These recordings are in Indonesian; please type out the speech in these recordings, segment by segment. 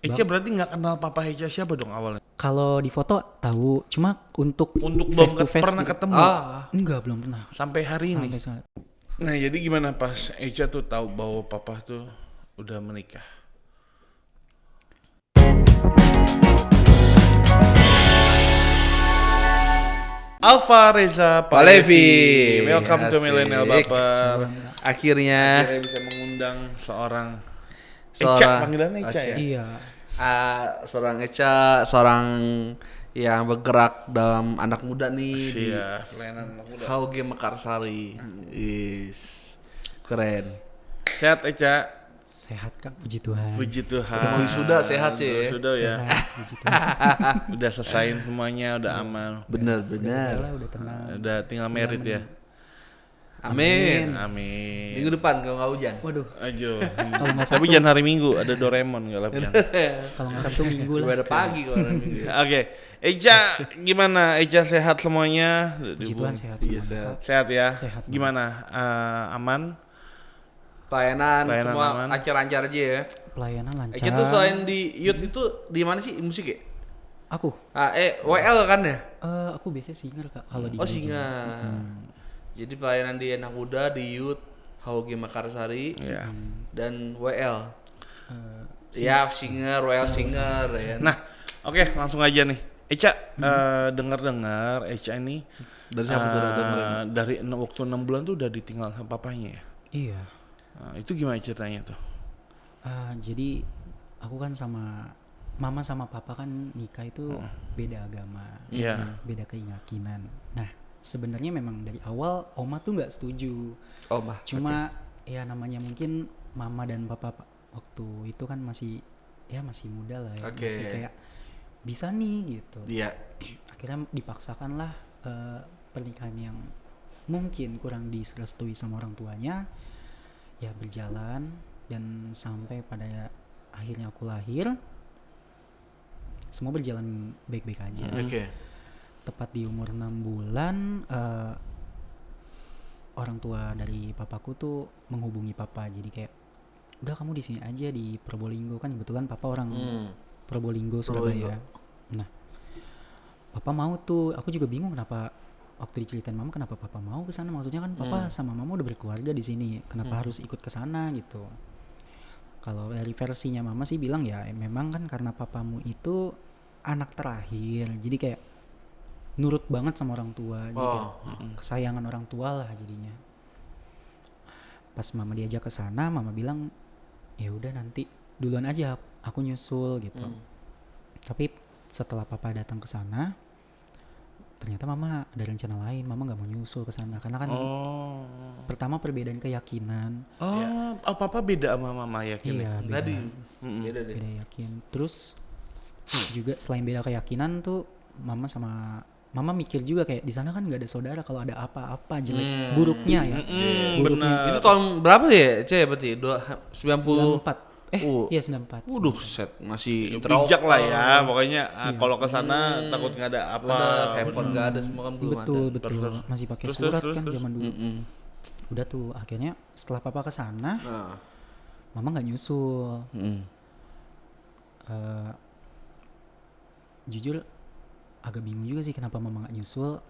Eca berarti nggak kenal Papa Eca siapa dong awalnya? Kalau di foto tahu, cuma untuk Belum face to face pernah gitu. ketemu Enggak, belum pernah. sampai hari ini. Sampai saat. Nah jadi gimana pas Eca tuh tahu bahwa Papa tuh udah menikah? Alfa Reza Palevi, welcome to Millennial Baper. Akhirnya Bisa mengundang seorang Eca, panggilannya Eca ya? Iya. seorang Eca, seorang yang bergerak dalam anak muda nih di Iya, pelayanan anak muda. Hauge Mekarsari. Is keren. Sehat Eca? Sehat Kak, puji Tuhan. Puji Tuhan. Udah mau wisuda, sehat sih ya. Sudah ya. Sehat, puji Tuhan. Udah selesaiin semuanya, udah aman. Bener. Udah tenang. Udah tinggal merit ya. Amin. Amin. Minggu depan kalau nggak hujan. Waduh, Ajo. kalau nggak Tapi Sabtu, jangan hari Minggu, ada Doraemon nggak lebih. kalau nggak Sabtu Minggu Gue lah. ada pagi kalau hari Minggu. Oke, Eca gimana? Eca sehat semuanya? Puji Tuhan sehat Iya, semuanya, sehat. Kak. Sehat ya? Sehat. Gimana? Aman? Pelayanan semua aman. lancar-lancar aja ya. Pelayanan lancar. Eca tuh selain di youth itu di mana sih musik ya? Aku, WL kan ya? aku biasanya singer Kak kalau di Oh gereja. singa. Jadi pelayanan di anak muda, di youth, Hauge Mekarsari, Ya. dan WL. Ya singer, WL singer ya. Nah, oke, langsung aja nih. Eca, dengar-dengar Eca ini Dari siapa tuh udah dengerin? dari waktu 6 bulan tuh udah ditinggal sama papanya ya? Iya. Itu gimana ceritanya tuh? Jadi aku kan sama mama sama papa kan nikah itu beda agama, Iya. beda keyakinan. Nah sebenarnya memang dari awal oma tuh nggak setuju. Oh mah. Cuma ya namanya mungkin mama dan papa waktu itu kan masih muda lah ya, Oke. masih kayak bisa nih gitu. Iya. Akhirnya dipaksakanlah pernikahan yang mungkin kurang direstui sama orang tuanya ya berjalan dan sampai pada akhirnya aku lahir semua berjalan baik-baik aja. Oke. Tepat di umur 6 bulan orang tua dari papaku tuh menghubungi papa, jadi kayak udah kamu di sini aja di Probolinggo, kan kebetulan papa orang Probolinggo Surabaya. Nah papa mau tuh, aku juga bingung kenapa waktu diceritain mama kenapa papa mau ke sana, maksudnya kan papa sama mama udah berkeluarga di sini, kenapa harus ikut ke sana gitu. Kalau dari versinya mama sih bilang ya memang kan karena papamu itu anak terakhir, jadi kayak nurut banget sama orang tua, jadi kayak kesayangan orang tua lah jadinya. Pas mama diajak ke sana, mama bilang ya udah nanti duluan aja aku nyusul gitu. Tapi setelah papa datang ke sana, ternyata mama ada rencana lain, mama nggak mau nyusul ke sana karena kan pertama perbedaan keyakinan. Papa beda sama mama yakin? Iya, beda, Tadi beda deh. beda yakin. Terus juga selain beda keyakinan tuh mama mikir juga kayak di sana kan nggak ada saudara, kalau ada apa-apa jelek buruknya ya. Benar. Itu tahun berapa ya? Berarti 90. 94. Iya 94. Waduh, set masih Bijak lah ya, pokoknya kalau ke sana takut nggak ada apa. Bener, handphone nggak ada, semua kan belum Betul, ada. betul. Masih pakai Terus, surat terus, kan terus. zaman dulu. Udah tuh akhirnya setelah papa ke sana, Nah. mama nggak nyusul. Jujur agak bingung juga sih kenapa mama nggak nyusul.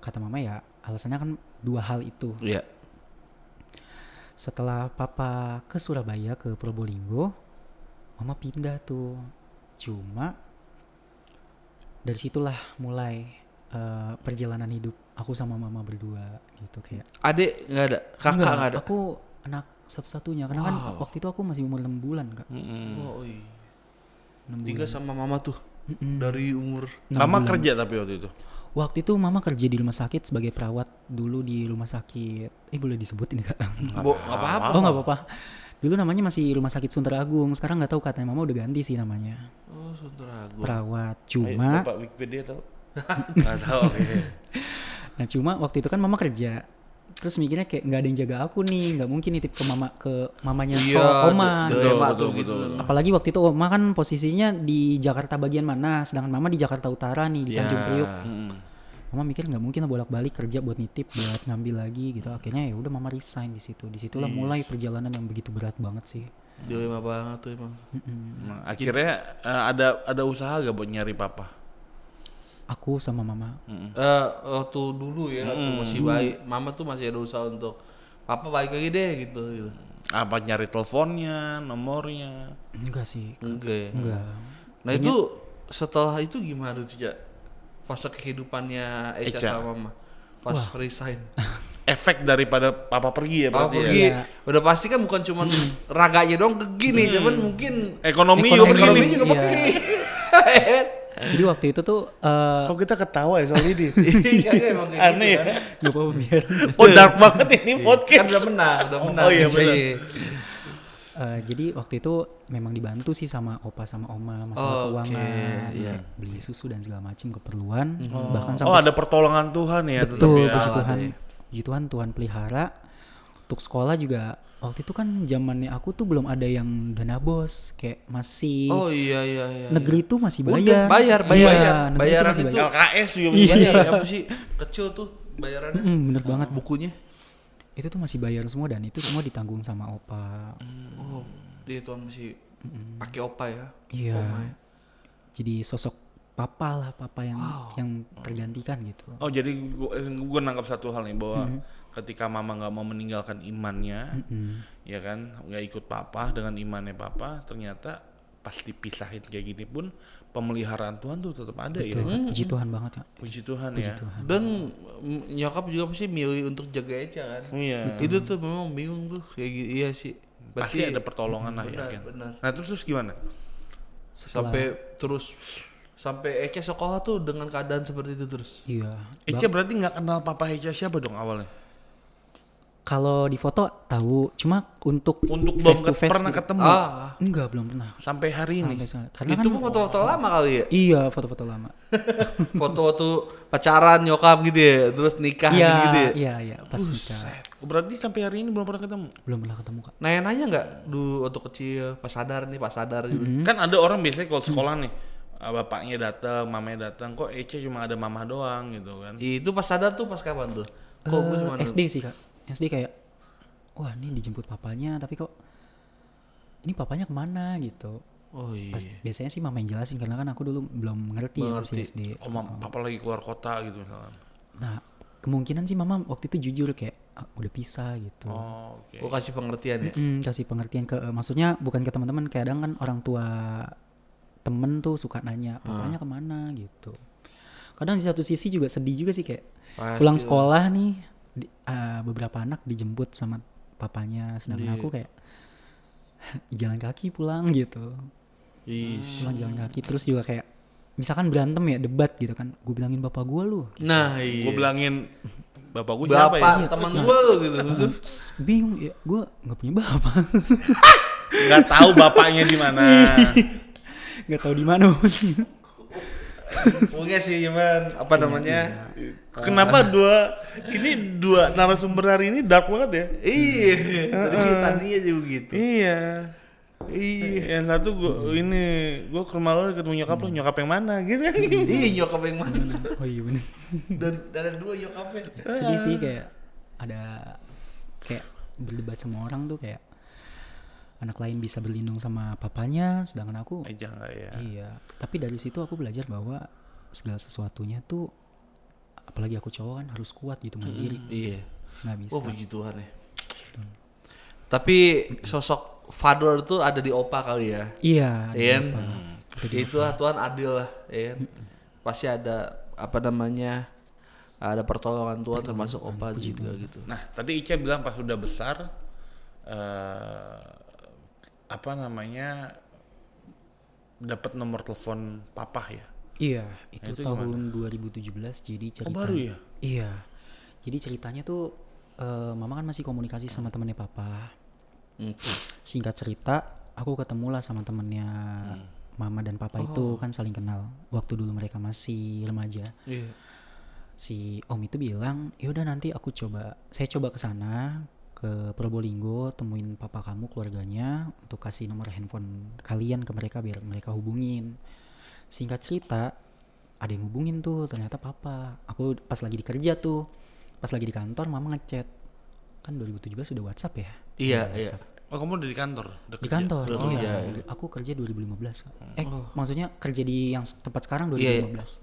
Kata mama ya alasannya kan dua hal itu. Iya. Setelah papa ke Surabaya ke Probolinggo, mama pindah tuh. Cuma dari situlah mulai perjalanan hidup aku sama mama berdua gitu, kayak Adik nggak ada, kakak nggak ada. aku anak satu-satunya karena kan waktu itu aku masih umur 6 bulan Kak. Oh, iya. 6 Tinggal sama mama tuh dari umur. Mama kerja tapi waktu itu. Waktu itu mama kerja di rumah sakit sebagai perawat dulu di rumah sakit. Boleh disebutin Kak? Nggak apa-apa. Oh nggak apa-apa. Dulu namanya masih Rumah Sakit Sunter Agung. Sekarang nggak tahu, katanya mama udah ganti sih namanya. Oh, Sunterago. Perawat. Cuma Bapak Wikipedia tahu? Nggak tahu. Oke. nah cuma waktu itu kan mama kerja. Terus mikirnya kayak nggak ada yang jaga aku nih, nggak mungkin nitip ke mamanya oma. Dilema Betul, tuh betul, gitu. betul. Apalagi waktu itu oma kan posisinya di Jakarta bagian mana, sedangkan mama di Jakarta Utara nih di Tanjung Priok. Mama mikir nggak mungkin lah bolak-balik kerja buat nitip buat ngambil lagi gitu. Akhirnya ya udah mama resign di situ. Disitulah mulai perjalanan yang begitu berat banget sih. Dilema banget tuh emang. Nah, akhirnya ada usaha gak buat nyari papa? Aku sama mama. Waktu dulu ya, waktu masih bayi, mama tuh masih ada usaha untuk papa balik lagi deh gitu. Apa nyari teleponnya, nomornya? Enggak sih. Enggak ya. Enggak. Nah itu setelah itu gimana tuh ya? Fase kehidupannya Echa Echa. sama mama pas resign. Efek daripada papa pergi ya Papa berarti pergi, ya? Iya. udah pasti kan bukan cuma raganya doang pergi nih, cuman mungkin Ekonomi Ekonomi juga begini. juga Iya. pergi. Jadi waktu itu tuh Kok kita ketawa ya soal ini? Iya emang kayak Aneh gitu ya? kan. gak apa-apa biar. Oh dark banget ini Kan podcast. udah menang. Oh iya, Bisa, benar. iya. Jadi waktu itu memang dibantu sih sama opa sama oma masalah Oh, oke, keuangan, iya. kayak beli susu dan segala macam keperluan, bahkan Oh sampai ada pertolongan Tuhan ya tetap betul, ya. puji Salah Tuhan, deh. puji Tuhan, Tuhan pelihara. Untuk sekolah juga waktu itu kan zamannya aku tuh belum ada yang dana bos, kayak masih Oh iya. negeri tuh masih Udah bayar. bayar. Iya, negeri tuh Bayaran masih itu bayar. LKS juga Iya. bayar. Bayar apa sih? Kecil tuh bayarannya. Bener banget. Bukunya. Itu tuh masih bayar semua dan itu semua ditanggung sama opa. Oh, dia tuh masih pakai opa ya. Iya. Oma ya. Jadi sosok papa yang tergantikan gitu. Oh jadi gue nangkap satu hal nih bahwa ketika mama nggak mau meninggalkan imannya, ya kan nggak ikut papa dengan imannya papa, ternyata pas dipisahin kayak gini pun pemeliharaan Tuhan tuh tetap ada ya. Puji Tuhan banget ya. Puji Tuhan Puji ya. Tuhan. Dan nyokap juga pasti milih untuk jaga Echa kan. Iya. Itu tuh memang bingung tuh kayak gitu. Iya sih. Pasti ada pertolongan lah benar, yakin. benar. Nah terus gimana? Sampai Echa sekolah tuh dengan keadaan seperti itu terus. Iya. Echa berarti nggak kenal papa Echa siapa dong awalnya? Kalau di foto tahu, cuma untuk Untuk face to belum face pernah gitu. ketemu enggak, belum pernah. sampai hari ini. Sampai saat. Karena Itu pun foto-foto lama kali ya. iya, foto-foto lama. Foto-foto pacaran nyokap gitu ya, terus nikah Iya, gitu ya. iya, pas nikah. Berarti sampai hari ini belum pernah ketemu. Belum pernah ketemu, Kak. Nanya-nanya nggak dulu waktu kecil pas sadar gitu. Kan ada orang biasanya kalau sekolah nih, bapaknya datang, mamanya datang, kok Echa cuma ada mama doang gitu kan. Itu pas sadar tuh pas kapan tuh? Kok gue cuma SD sih, Kak. SD kayak wah, ini dijemput papanya tapi kok ini papanya kemana gitu. Oh iya. Biasanya sih mama yang jelasin karena kan aku dulu belum mengerti ya masih SD. Oh, papa lagi keluar kota gitu misalkan. Nah, kemungkinan sih mama waktu itu jujur kayak udah pisah gitu. Oh, oke. Gue kasih pengertian ya. Kasih pengertian ke maksudnya bukan ke teman-teman, kadang kan orang tua temen tuh suka nanya papanya kemana gitu. Kadang di satu sisi juga sedih juga sih kayak Pasti pulang lah. sekolah nih beberapa anak dijemput sama papanya, sedangkan aku kayak jalan kaki pulang gitu. Pulang jalan kaki terus juga kayak misalkan berantem ya, debat gitu kan, gue bilangin bapak gue lu, Nah iya. Gue bilangin bapak gue siapa ya? Bapak teman gue gitu. Terus bingung ya, gue nggak punya bapak. Nggak tahu bapaknya di mana. Nggak tahu di mana. punya sih cuman apa namanya? Kenapa dua narasumber hari ini dark banget ya? Iya. Tadi tadinya aja begitu. Iya. Yang satu gue ke rumah lo ketemu nyokap yang mana gitu kan? Iya nyokap yang mana? Oh iya bener. Dari dua nyokapnya. Sedih sih kayak ada kayak berdebat sama orang tuh kayak anak lain bisa berlindung sama papanya sedangkan aku Aja nggak ya? iya. Tapi dari situ aku belajar bahwa segala sesuatunya tuh apalagi aku cowok kan harus kuat gitu, mandiri. Iya. Nggak bisa. Oh puji Tuhan ya. Tapi sosok father tuh ada di opa kali ya. Iya. Iya kan? Ada Itulah Tuhan adil lah, ya kan? Pasti ada apa namanya? Ada pertolongan Tuhan termasuk opa juga gitu. Nah tadi Ica bilang pas udah besar dapat nomor telepon papa ya. Iya, itu itu tahun 2017 jadi cerita. baru ya? Iya. Jadi ceritanya tuh mama kan masih komunikasi sama temennya papa. Singkat cerita, aku ketemulah sama temennya mama dan papa itu kan saling kenal. Waktu dulu mereka masih remaja. Iya. Si om itu bilang, "Yaudah nanti saya coba ke sana ke Probolinggo, temuin papa kamu keluarganya untuk kasih nomor handphone kalian ke mereka biar mereka hubungin." Singkat cerita, ada yang hubungin tuh, ternyata papa. Aku pas lagi di kerja tuh, pas lagi di kantor mama ngechat. Kan 2017 udah WhatsApp ya? Iya, WhatsApp. Oh, kamu udah di kantor? Udah Di kerja? kantor. Udah kerja, Iya. Aku kerja 2015. Maksudnya kerja di yang tempat sekarang 2015.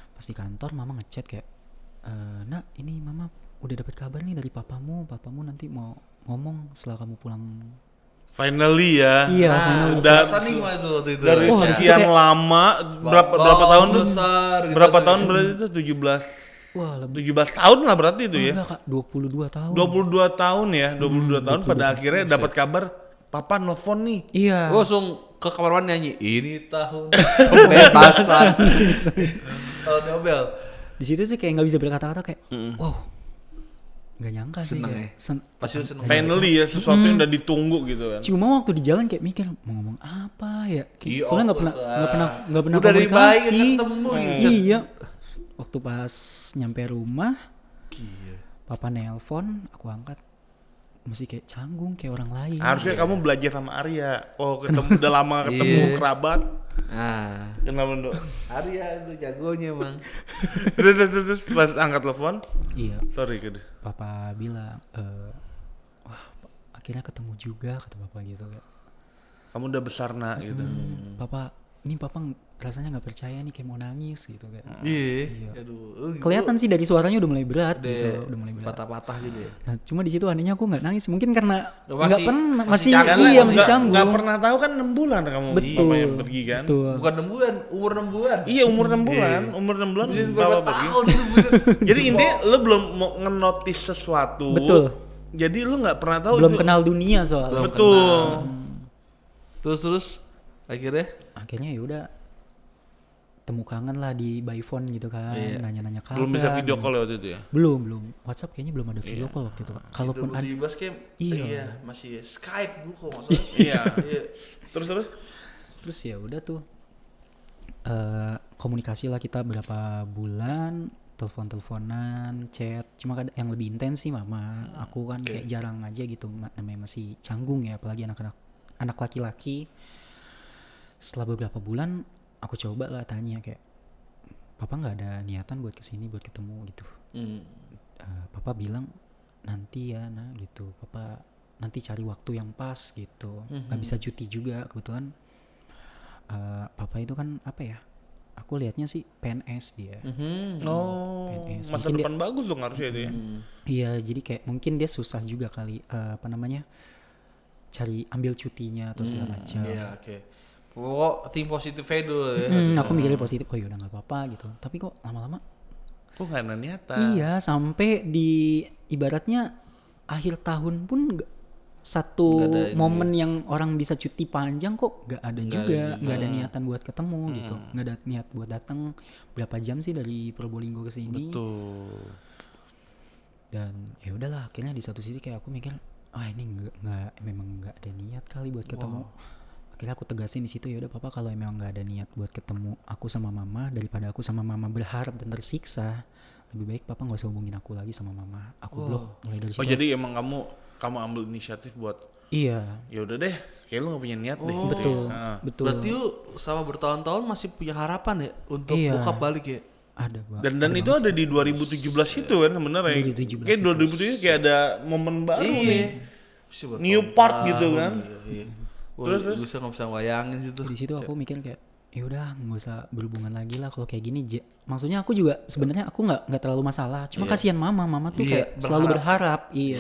Pas di kantor mama ngechat kayak, "Nak, ini mama udah dapat kabar nih dari papamu. Papamu nanti mau ngomong setelah kamu pulang." Finally ya. Iya, finally. Berasa nih gimana tuh waktu itu? Dari Wah, sekian kayak- lama berapa tahun tuh? besar, gitu Berapa rasanya. tahun berarti itu 17 Wah, lebih 17 tahun lah berarti itu ya. enggak, Kak, 22 tahun. 22 tahun ya, 22 tahun pada akhirnya dapat kabar papa nelfon nih. Iya. Gue langsung ke kamar mandi nyanyi, ini tahun pembebasan. Tahun Nobel. Di situ sih kayak nggak bisa berkata-kata kayak, wow, nggak nyangka sih. Seneng Kayak, Pasti lu seneng. Finally ya sesuatu yang udah ditunggu gitu kan. Cuma waktu di jalan kayak mikir mau ngomong apa ya. Kayak, Iya, soalnya nggak betul. pernah Udah dari bayi komunikasi. ketemu gitu. Iya. Waktu pas nyampe rumah, papa nelpon, aku angkat, mesti kayak canggung kayak orang lain. Harusnya kamu belajar sama Arya. Oh, ketemu udah lama ketemu Iya. kerabat. Nah, Kenapa Dok? Arya itu jagonya emang. Terus pas angkat telepon, Iya. sorry gitu. Papa bilang, wah, akhirnya ketemu juga, kata papa gitu kayak. Kamu udah besar nak gitu. Papa, ini papa rasanya nggak percaya nih kayak mau nangis gitu kayak. Iya. Aduh. Kelihatan sih dari suaranya udah mulai berat Udah gitu, udah mulai berat. patah-patah gitu ya. Nah, cuma di situ anehnya aku nggak nangis, mungkin karena Masih- nggak pernah, masih masih canggung. iya masih canggung. Nggak pernah tahu kan 6 bulan kamu Betul. mama yang pergi kan. Betul. Bukan 6 bulan, umur 6 bulan. Iya umur 6 bulan, umur 6 bulan Berapa bapak pergi. tahun itu buset. Jadi intinya lu belum mau ngenotis sesuatu. Betul. Jadi lu nggak pernah tahu Belum itu. kenal dunia soalnya. Belum Betul. Terus akhirnya Akhirnya ya udah temu kangen lah di by phone gitu kan, Iya. nanya-nanya kabar. Belum bisa video call ya waktu itu ya. Belum. WhatsApp kayaknya belum ada video call waktu itu. Kak. Kalaupun ada 2017 kayak Iya. masih Skype dulu kok nggak salah. Iya. Iya. Terus terus ya udah tuh komunikasi lah kita berapa bulan, telepon-teleponan, chat. Cuma yang lebih intens sih mama. Aku kan kayak jarang aja gitu, namanya masih canggung ya, apalagi anak laki-laki. Setelah beberapa bulan aku coba lah tanya kayak, papa nggak ada niatan buat kesini buat ketemu gitu. Papa bilang nanti ya nah gitu, papa nanti cari waktu yang pas gitu, nggak bisa cuti juga kebetulan. Papa itu kan apa ya, aku lihatnya sih PNS dia. oh PNS. masa Mungkin depan bagus dong harusnya itu ya. Iya, jadi kayak mungkin dia susah juga kali apa namanya, cari ambil cutinya atau segala macam. Iya, oke. Pokok think positif aja dulu ya. Aku mikirnya positif, oh yaudah nggak apa-apa gitu. Tapi kok lama-lama Kok nggak ada niatan? iya, sampai di ibaratnya akhir tahun pun satu Nggak ada ini. momen yang orang bisa cuti panjang kok nggak ada juga, nggak ada niatan buat ketemu gitu, nggak ada niat buat datang. Berapa jam sih dari Probolinggo ke sini? Betul. Dan ya udahlah, akhirnya di satu sisi kayak aku mikir, ini memang nggak ada niat kali buat ketemu. Akhirnya aku tegasin di situ, ya udah papa, kalau memang nggak ada niat buat ketemu aku sama mama, daripada aku sama mama berharap dan tersiksa, lebih baik papa nggak usah hubungin aku lagi sama mama. Aku blok mulai dari situ. Oh jadi emang kamu ambil inisiatif buat Iya, ya udah deh, kayak lu nggak punya niat deh. betul, Nah, betul. Berarti lu sama bertahun-tahun masih punya harapan ya untuk Iya. bokap balik ya? Ada Bang. dan itu ada di 2017 itu kan sebenarnya. 2017 Kayak 2017 kayak ada momen baru nih. New part gitu kan. Iya. Terus? Gue nggak bisa bayangin situ. Di situ aku mikir kayak, ya udah nggak usah berhubungan lagi lah kalau kayak gini. Maksudnya aku juga sebenarnya aku nggak terlalu masalah. Cuma kasihan mama tuh Iya, kayak selalu berharap. Iya.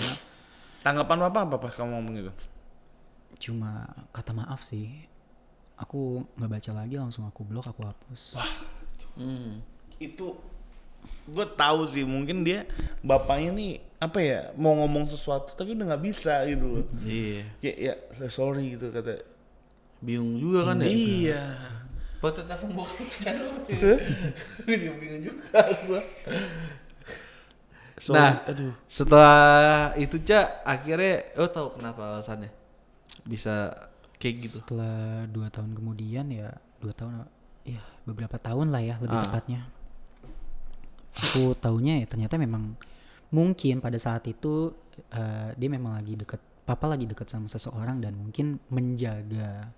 Tanggapan apa pas kamu ngomong gitu? Cuma kata maaf sih. Aku nggak baca lagi, langsung aku blok, aku hapus. Itu gue tahu sih, mungkin dia bapaknya nih apa ya, mau ngomong sesuatu tapi udah nggak bisa gitu loh. Iya. Kayak ya sorry gitu kata. Bingung juga kan ya? Iya. Foto telepon bokap channel. Gue juga bingung juga gua. Sorry, Nah, aduh. setelah itu Cak, akhirnya tahu kenapa alasannya bisa kayak gitu? Setelah 2 tahun kemudian ya, 2 tahun, ya beberapa tahun lah ya lebih tepatnya. Aku taunya ya ternyata memang mungkin pada saat itu dia memang lagi deket, papa lagi deket sama seseorang dan mungkin menjaga.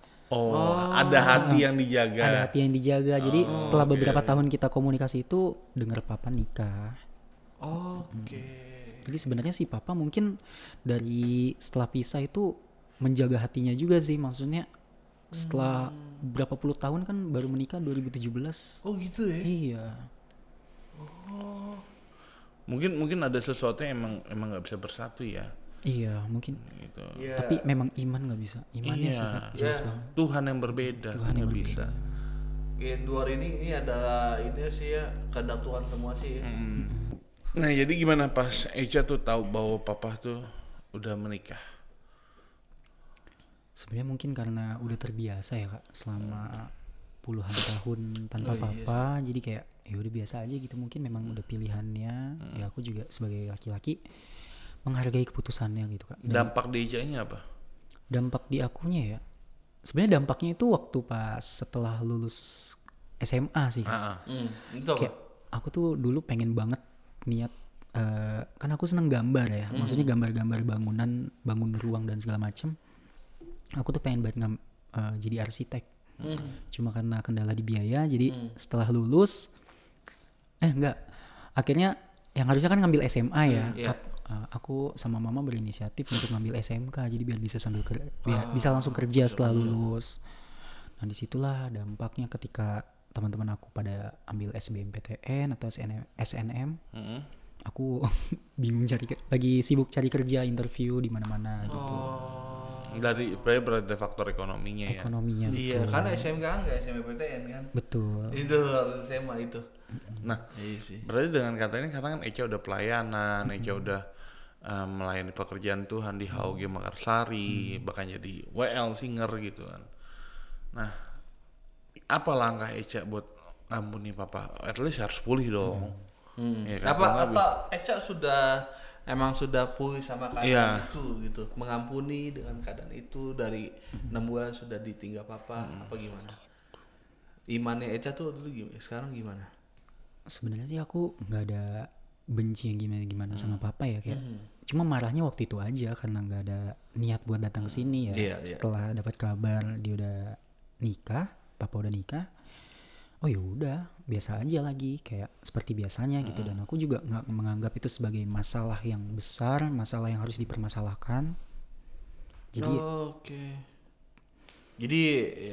Ada hati yang dijaga. Ada hati yang dijaga. Jadi setelah beberapa tahun kita komunikasi itu dengar papa nikah. Oke. Jadi sebenarnya si papa mungkin dari setelah pisah itu menjaga hatinya juga sih, maksudnya setelah berapa puluh tahun kan baru menikah 2017. Oh gitu ya. Iya. Mungkin ada sesuatu yang emang nggak bisa bersatu ya. Iya, mungkin. Gitu. Iya. Tapi memang iman nggak bisa. Imannya sih Kak, jelas Iya. banget. Tuhan yang berbeda, Tuhan yang nggak berbeda. bisa. Ya, dua hari ini ada ini sih ya, kehendak Tuhan semua sih ya. Nah jadi gimana pas Echa tuh tahu bahwa papa tuh udah menikah? Sebenarnya mungkin karena udah terbiasa ya Kak selama puluhan tahun tanpa papa, jadi kayak ya udah biasa aja gitu, mungkin memang udah pilihannya. Ya aku juga sebagai laki-laki menghargai keputusannya gitu Kak. Dampak di Echa-nya apa? Dampak di akunya ya, sebenarnya dampaknya itu waktu pas setelah lulus SMA sih Kak. Itu apa? Kayak aku tuh dulu pengen banget niat, kan aku seneng gambar ya, maksudnya gambar-gambar bangunan, bangun ruang dan segala macem. Aku tuh pengen banget jadi arsitek. Cuma karena kendala di biaya, jadi setelah lulus akhirnya yang harusnya kan ngambil SMA ya. Aku sama mama berinisiatif untuk ngambil SMK, jadi biar bisa sambil bisa langsung kerja setelah lulus. Nah disitulah dampaknya ketika teman-teman aku pada ambil SBMPTN atau SNM. Aku bingung lagi sibuk cari kerja, interview di mana-mana gitu. Berarti faktor ekonominya ya. Ekonominya Iya, karena SMK enggak SMPTN kan. betul. Itu harus SMA itu. Nah, Iya sih. berarti dengan kata ini karena kan Echa udah pelayanan, Echa udah melayani pekerjaan Tuhan di HOG Makarsari, bahkan jadi WL singer gitu kan. Nah, apa langkah Echa buat ngampuni papa? At least harus pulih dong. Ya kan? Atau Echa emang sudah pulih sama keadaan Iya. itu gitu, mengampuni dengan keadaan itu dari 6 bulan sudah ditinggal papa, apa gimana? Imannya Echa tuh dulu sekarang gimana? Sebenarnya sih aku nggak ada benci yang gimana sama papa ya, kayak cuma marahnya waktu itu aja karena nggak ada niat buat datang ke sini ya. Iya, iya. Setelah dapat kabar dia udah nikah, papa udah nikah, oh ya udah biasa aja lagi kayak seperti biasanya gitu. Dan aku juga nggak menganggap itu sebagai masalah yang besar, masalah yang harus dipermasalahkan. Jadi Oke. Jadi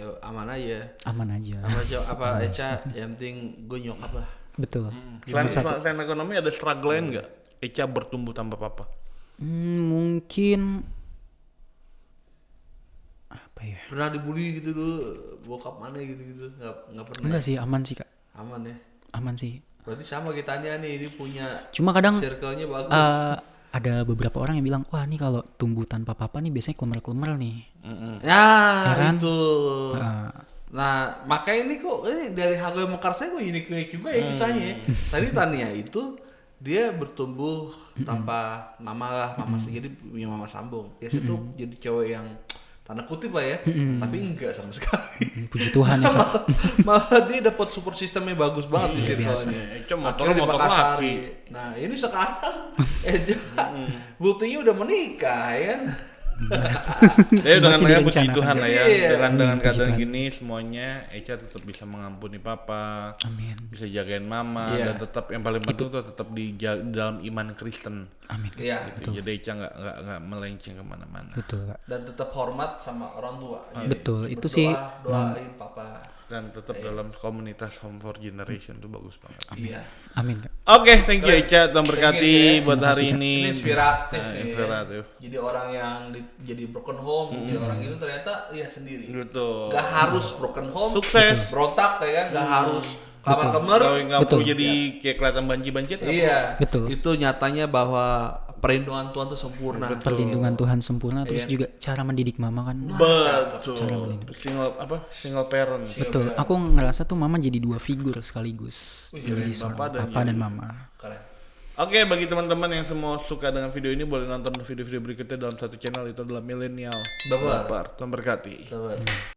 ya aman aja. aman aja. Apa Echa yang penting gue nyokap lah. Betul. Selain ekonomi ada struggle lain nggak? Echa bertumbuh tanpa papa. Mungkin apa ya? Pernah dibully gitu dulu, bokap mana gitu-gitu? Nggak pernah. Enggak sih, aman sih Kak. Aman ya. Aman sih. Berarti sama kita nih, ini punya Cuma kadang circle-nya bagus. ada beberapa orang yang bilang, wah nih kalau tumbuh tanpa papa nih biasanya klemer-klemer nih. Nah, Ya kan? itu. Nah, makanya ini kok dari HOG Makarsari kok unik-unik juga ya kisahnya. Ya. Tadi Tania itu dia bertumbuh tanpa mama jadi punya mama sambung. Biasanya tuh jadi cewek yang tanda kutip lah ya, tapi enggak sama sekali. Puji Tuhan ya Kak. Malah dia dapat support sistemnya bagus banget di circle-nya. Echa Akhirnya di motor Makassari. laki. Nah, ini sekarang buktinya udah menikah ya kan. Ya dengan Masih puji direncanakan. Tuhan lah ya. Iya. Dengan Puji keadaan Tuhan. gini semuanya Echa tetap bisa mengampuni papa, Amin. bisa jagain mama, Iya. dan tetap yang paling penting tuh tetap di dalam iman Kristen. Amin. Iya. Gitu. Jadi Echa nggak melenceng kemana-mana. Betul Kak. Dan tetap hormat sama orang tua. Betul, itu Berdoa, sih doain papa. Dan tetap dalam komunitas Home for Generation tuh bagus banget. Iya. Amin Kak. Oke, thank you Echa, Tuhan berkati Echa. buat hari Ini ini. inspiratif Nah, nih. inspiratif. Jadi orang yang jadi broken home, jadi orang itu ternyata lihat sendiri. Betul. Gak harus broken home, Sukses. berontak ya kan, gak harus kamar-kamar. Kalau nggak Betul. perlu jadi kayak kelihatan banci-banci. Iya. Betul. Itu nyatanya bahwa perlindungan Tuhan itu sempurna. Perlindungan Tuhan sempurna, terus juga cara mendidik mama kan. Betul. Single parent. Betul. Aku ngerasa tuh mama jadi dua figur sekaligus. Jadi seorang papa dan papa dan mama. Keren. Oke, bagi teman-teman yang semua suka dengan video ini boleh nonton video-video berikutnya dalam satu channel, itu adalah Millennial Baper. Baper. Tuhan berkati. Sabar.